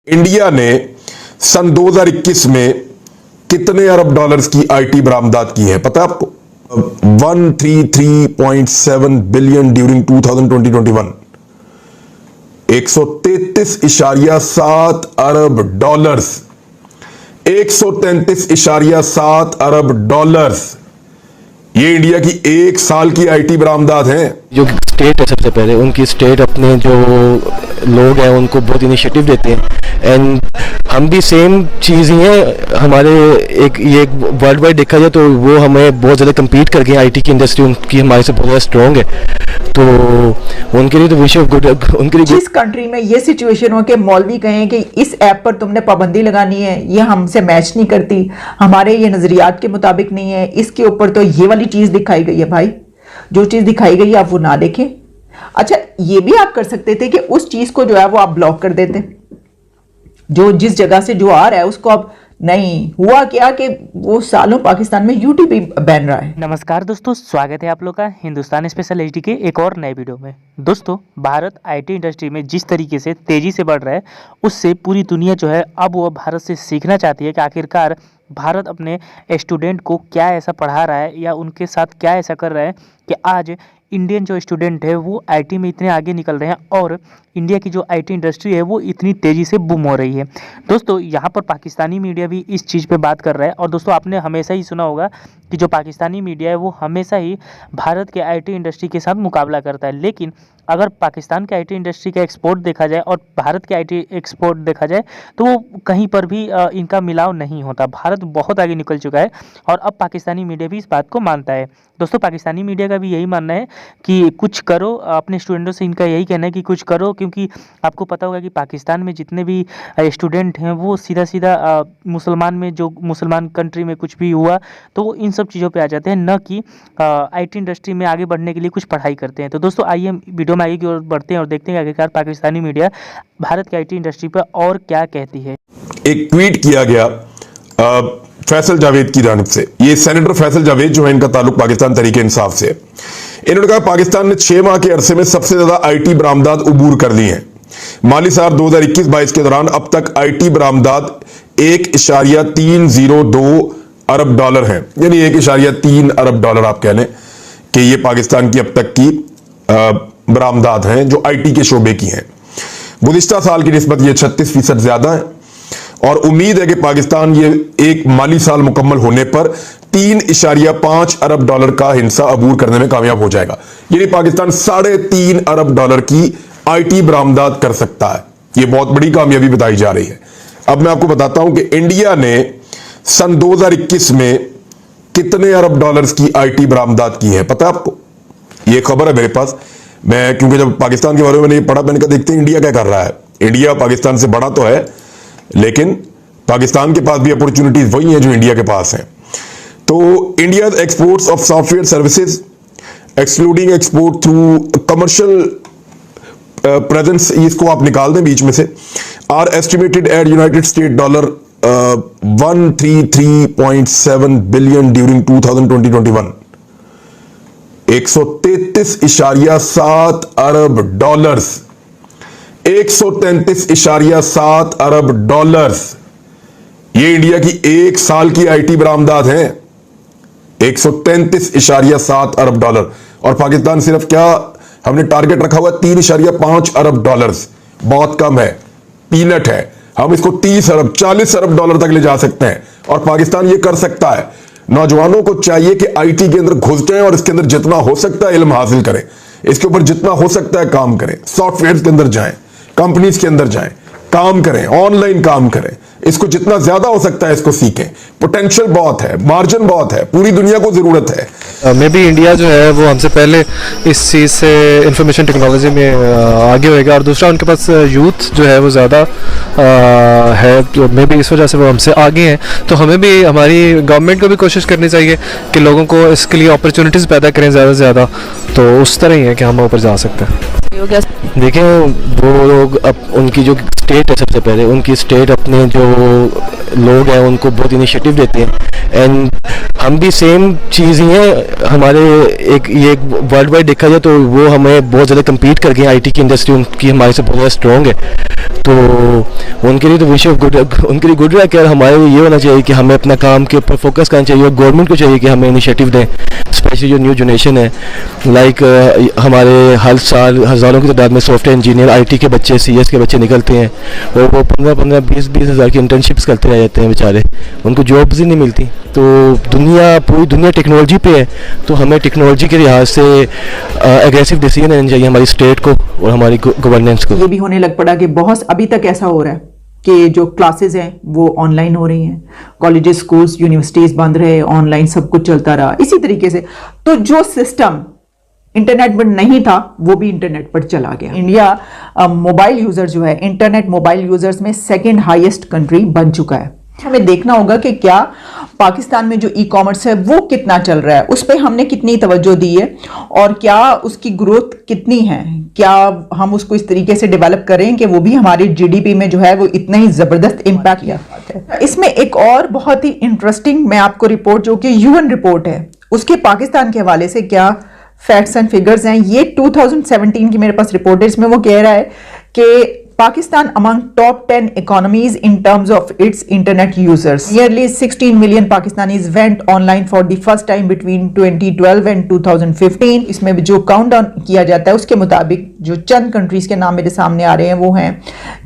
India ने सन 2021 में कितने अरब डॉलर्स की आईटी बरामदात की है पता है आपको? 133.7 बिलियन ड्यूरिंग 2020-21। 133.7 अरब डॉलर्स, 133.7 अरब डॉलर्स, ये इंडिया की एक साल की आईटी बरामदात है। जो स्टेट है सबसे पहले उनकी स्टेट अपने जो लोग हैं उनको बहुत इनिशिएटिव देते हैं एंड हम भी सेम चीज़ ही है हमारे ये वर्ल्ड वाइड देखा जाए तो वो हमें बहुत ज़्यादा कम्पीट करके आईटी की इंडस्ट्री उनकी हमारे से बहुत ज़्यादा स्ट्रॉन्ग है, तो उनके लिए तो विश गुड उनके लिए। जिस कंट्री में ये सिचुएशन हो कि मौलवी कहें कि इस ऐप पर तुमने पाबंदी लगानी है, ये हमसे मैच नहीं करती, हमारे ये नजरियात के मुताबिक नहीं है, इसके ऊपर तो ये वाली चीज दिखाई गई है। भाई जो चीज दिखाई गई है आप वो ना देखें। अच्छा ये भी आप कर सकते थे कि उस चीज को जो है वो आप ब्लॉक कर देते, जो जिस जगह से जो आ रहा है उसको आप नहीं। हुआ क्या कि वो सालों पाकिस्तान में यूट्यूब भी बैन रहा है। नमस्कार दोस्तों, स्वागत है आप लोग का हिंदुस्तान स्पेशल एचडी के एक और नए वीडियो में। दोस्तों भारत आईटी इंडस्ट्री में जिस तरीके से तेज़ी से बढ़ रहा है उससे पूरी दुनिया जो है अब वो भारत से सीखना चाहती है कि आखिरकार भारत अपने स्टूडेंट को क्या ऐसा पढ़ा रहा है या उनके साथ क्या ऐसा कर रहा है कि आज इंडियन जो स्टूडेंट है वो आईटी में इतने आगे निकल रहे हैं और इंडिया की जो आईटी इंडस्ट्री है वो इतनी तेज़ी से बूम हो रही है। दोस्तों यहाँ पर पाकिस्तानी मीडिया भी इस चीज़ पे बात कर रहा है और दोस्तों आपने हमेशा ही सुना होगा कि जो पाकिस्तानी मीडिया है वो हमेशा ही भारत के आईटी इंडस्ट्री के साथ मुकाबला करता है, लेकिन अगर पाकिस्तान के आईटी इंडस्ट्री का एक्सपोर्ट देखा जाए और भारत के आईटी एक्सपोर्ट देखा जाए तो वो कहीं पर भी इनका मिलाव नहीं होता। भारत बहुत आगे निकल चुका है और अब पाकिस्तानी मीडिया भी इस बात को मानता है। दोस्तों पाकिस्तानी मीडिया का भी यही मानना है कि कुछ करो, अपने स्टूडेंटों से इनका यही कहना है कि कुछ करो, क्योंकि आपको पता होगा कि पाकिस्तान में जितने भी स्टूडेंट हैं वो सीधा सीधा मुसलमान में जो मुसलमान कंट्री में कुछ भी हुआ तो वो इन सब चीज़ों पे आ जाते हैं, न कि आईटी इंडस्ट्री में आगे बढ़ने के लिए कुछ पढ़ाई करते हैं। तो दोस्तों आइए हम वीडियो में आगे की ओर बढ़ते हैं और देखते हैं आखिरकार पाकिस्तानी मीडिया भारत की आईटी इंडस्ट्री पर और क्या कहती है। एक ट्वीट किया गया फैसल जावेद की जानिब से। ये सेनेटर फैसल जावेद जो है इनका ताल्लुक पाकिस्तान तरीके इंसाफ से है। इन्होंने कहा पाकिस्तान ने 6 माह के अरसे में सबसे ज्यादा आईटी बरामदात उबूर कर ली हैं। माली साल 2021-22 के दौरान अब तक आईटी बरामदात 1.302 अरब डॉलर है, यानी 1.3 अरब डॉलर आप कह लें कि ये पाकिस्तान की अब तक की बरामदात हैं जो आईटी के शोबे की हैं। गुज़िश्ता साल की निस्बत ये 36% ज्यादा है और उम्मीद है कि पाकिस्तान ये एक माली साल मुकम्मल होने पर 3.5 अरब डॉलर का हिस्सा अबूर करने में कामयाब हो जाएगा, यानी पाकिस्तान 3.5 अरब डॉलर की आईटी बरामदात कर सकता है। ये बहुत बड़ी कामयाबी बताई जा रही है। अब मैं आपको बताता हूं कि इंडिया ने सन 2021 में कितने अरब डॉलर्स की आईटी बरामदात की है पता है आपको? ये खबर है मेरे पास। मैं क्योंकि जब पाकिस्तान के बारे में मैंने पढ़ा, मैंने कहा देखते हैं इंडिया क्या कर रहा है। इंडिया पाकिस्तान से बड़ा तो है लेकिन पाकिस्तान के पास भी अपॉर्चुनिटीज वही हैं जो इंडिया के पास हैं। तो India exports of software services excluding export through commercial presence, इसको आप निकाल दें बीच में से, are estimated at United State dollar 133.7 billion during 2020-21। 133.7 अरब डॉलर्स, 133.7 अरब डॉलर्स, ये इंडिया की एक साल की आईटी बरामदात है। 133.7 अरब डॉलर और पाकिस्तान सिर्फ क्या, हमने टारगेट रखा हुआ 3.5 अरब डॉलर्स, बहुत कम है, पीनट है। हम इसको 30 अरब 40 अरब डॉलर तक ले जा सकते हैं और पाकिस्तान ये कर सकता है। नौजवानों को चाहिए कि आईटी के अंदर घुस जाएं और इसके अंदर जितना हो सकता है इल्म हासिल करें, इसके ऊपर जितना हो सकता है काम करें, सॉफ्टवेयर के अंदर जाएं, कंपनीज के अंदर जाएं, काम करें, ऑनलाइन काम करें, इसको जितना ज्यादा हो सकता है इसको सीखें। पोटेंशियल बहुत है, मार्जिन बहुत है, पूरी दुनिया को जरूरत है। मे बी इंडिया जो है वो हमसे पहले इस चीज़ से इंफॉर्मेशन टेक्नोलॉजी में आगे होएगा और दूसरा उनके पास यूथ जो है वो ज़्यादा है, तो मे बी इस वजह से वो हमसे आगे हैं। तो हमें भी, हमारी गवर्नमेंट को भी कोशिश करनी चाहिए कि लोगों को इसके लिए अपॉर्चुनिटीज़ पैदा करें ज़्यादा से ज़्यादा, तो उस तरह ही है कि हम ऊपर जा सकते हैं। देखें वो लोग उनकी जो स्टेट है सबसे पहले उनकी स्टेट अपने जो लोग हैं उनको बहुत इनिशिएटिव देते हैं एंड हम भी सेम चीज़ ही है हमारे एक ये वर्ल्ड वाइड देखा जाए तो वो हमें बहुत ज़्यादा कम्पीट कर गए हैं। आईटी की इंडस्ट्री उनकी हमारे से बहुत ज़्यादा स्ट्रॉन्ग है, तो उनके लिए तो विश गुड, उनके लिए गुड है कि हमारे लिए ये होना चाहिए कि हमें अपना काम के ऊपर फोकस करना चाहिए और गवर्नमेंट को चाहिए कि हमें इनिशिएटिव दें, स्पेशली जो न्यू जनरेशन है। लाइक हमारे हर साल हज़ारों की तादाद में सॉफ्टवेयर इंजीनियर आईटी के बच्चे CS के बच्चे निकलते हैं और वो 15-15, 20-20 हज़ार की इंटर्नशिप्स करते रह जाते हैं बेचारे, उनको जॉब्स ही नहीं मिलती। तो पूरी दुनिया टेक्नोलॉजी पे है, तो हमें टेक्नोलॉजी के लिहाज से एग्रेसिव डिसीजन लेना चाहिए हमारी स्टेट को और हमारी गवर्नेंस को। ये भी होने लग पड़ा कि बहुत अभी तक ऐसा हो रहा है कि जो क्लासेस हैं वो ऑनलाइन हो रही हैं, कॉलेजेस, स्कूल्स, यूनिवर्सिटीज बंद रहे, ऑनलाइन सब कुछ चलता रहा। इसी तरीके से तो जो सिस्टम इंटरनेट पर नहीं था वो भी इंटरनेट पर चला गया। इंडिया मोबाइल यूजर जो है, इंटरनेट मोबाइल यूजर्स में सेकंड हाईएस्ट कंट्री बन चुका है। हमें देखना होगा कि क्या पाकिस्तान में जो ई-कॉमर्स है वो कितना चल रहा है, उस पर हमने कितनी तवज्जो दी है और क्या उसकी ग्रोथ कितनी है, क्या हम उसको इस तरीके से डेवलप करें कि वो भी हमारी जीडीपी में जो है वो इतना ही जबरदस्त इम्पैक्ट किया है। इसमें एक और बहुत ही इंटरेस्टिंग मैं आपको रिपोर्ट, जो कि UN रिपोर्ट है, उसके पाकिस्तान के हवाले से क्या फैक्ट्स एंड फिगर्स हैं, ये 2017 की मेरे पास रिपोर्ट है। इसमें वो कह रहा है कि Pakistan among top 10 economies in terms of its internet users. Nearly 16 million Pakistanis went online for the first time between 2012 and 2015. इसमें जो काउंटडाउन किया जाता है उसके मुताबिक जो चंद कंट्रीज के नाम मेरे सामने आ रहे हैं वो हैं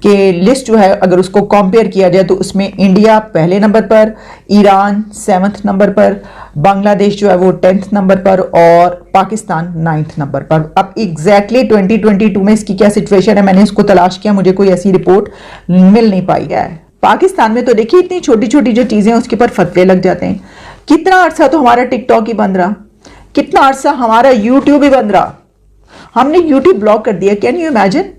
कि लिस्ट जो है अगर उसको कंपेयर किया जाए तो उसमें इंडिया पहले नंबर पर, ईरान 7th नंबर पर, बांग्लादेश जो है वो 10th नंबर पर और पाकिस्तान 9th नंबर पर। अब एग्जैक्टली 2022 में इसकी क्या सिचुएशन है, मैंने इसको तलाश किया, मुझे कोई ऐसी रिपोर्ट मिल नहीं पाई है। पाकिस्तान में तो देखिए इतनी छोटी छोटी जो चीजें उसके ऊपर फतवे लग जाते हैं। कितना अरसा तो हमारा टिकटॉक ही बंद रहा, कितना अरसा हमारा यूट्यूब ही बंद रहा, हमने यूट्यूब ब्लॉक कर दिया। कैन यू इमेजिन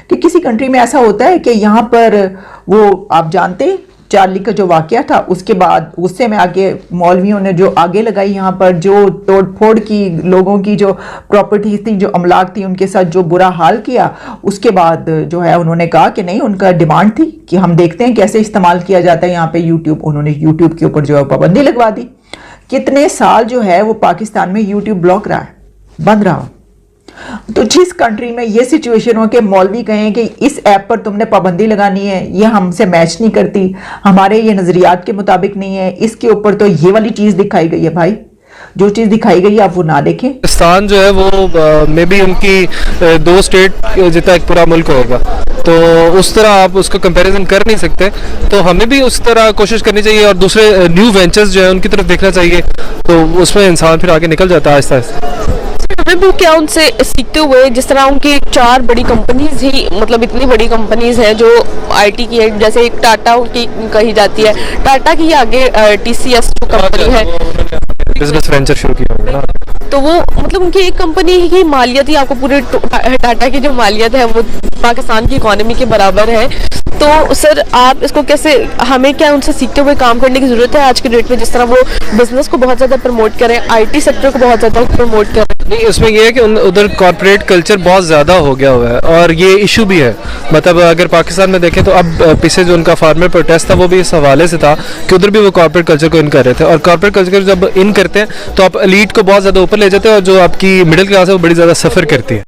कि किसी कंट्री में ऐसा होता है कि यहाँ पर वो आप जानते हैं चार्ली का जो वाकया था, उसके बाद गुस्से में आके मौलवियों ने जो आगे लगाई, यहाँ पर जो तोड़ फोड़ की, लोगों की जो प्रॉपर्टीज थी, जो अमलाक थी, उनके साथ जो बुरा हाल किया, उसके बाद जो है उन्होंने कहा कि नहीं, उनका डिमांड थी कि हम देखते हैं कैसे इस्तेमाल किया जाता है यहाँ पे यूट्यूब। उन्होंने यूट्यूब के ऊपर जो है पाबंदी लगवा दी। कितने साल जो है वो पाकिस्तान में यूट्यूब ब्लॉक रहा है, बंद रहा। तो जिस कंट्री में ये सिचुएशन हो कि मौलवी कहें कि इस ऐप पर तुमने पाबंदी लगानी है, ये हमसे मैच नहीं करती, हमारे ये नजरियात के मुताबिक नहीं है, इसके ऊपर तो ये वाली चीज दिखाई गई है। भाई जो चीज दिखाई गई है आप वो ना देखें। पाकिस्तान जो है वो मे बी उनकी 2 स्टेट जितना एक पूरा मुल्क होगा, तो उस तरह आप उसको कंपैरिजन कर नहीं सकते। तो हमें भी उस तरह कोशिश करनी चाहिए और दूसरे न्यू वेंचर्स जो है उनकी तरफ देखना चाहिए, तो उसमें इंसान फिर आगे निकल जाता है आहिस्ता आहिस्ता। हमें भी क्या उनसे सीखते हुए, जिस तरह उनकी 4 बड़ी कंपनीज ही, मतलब इतनी बड़ी कंपनीज हैं जो आईटी की है, जैसे एक टाटा की कही जाती है, टाटा की आगे TCS जो कंपनी है, बिजनेस वेंचर शुरू किया होगा ना, तो वो मतलब उनकी एक कंपनी की मालियत ही आपको पूरे टाटा की जो मालियत है वो पाकिस्तान की इकोनॉमी के बराबर है। तो सर आप इसको कैसे, हमें क्या उनसे सीखते हुए काम करने की जरूरत है आज के डेट में, जिस तरह वो बिजनेस को बहुत ज्यादा प्रमोट करें, आईटी सेक्टर को बहुत ज्यादा प्रमोट करें? नहीं, उसमें ये है कि उधर कॉर्पोरेट कल्चर बहुत ज़्यादा हो गया हुआ है और ये इशू भी है। मतलब अगर पाकिस्तान में देखें तो अब पीछे जो उनका फार्मर प्रोटेस्ट था वो भी इस हवाले से था कि उधर भी वो कॉर्पोरेट कल्चर को इन कर रहे थे, और कॉर्पोरेट कल्चर जब इन करते हैं तो आप एलीट को बहुत ज़्यादा ऊपर ले जाते हैं और जो आपकी मिडिल क्लास है वो बड़ी ज़्यादा सफ़र करती है।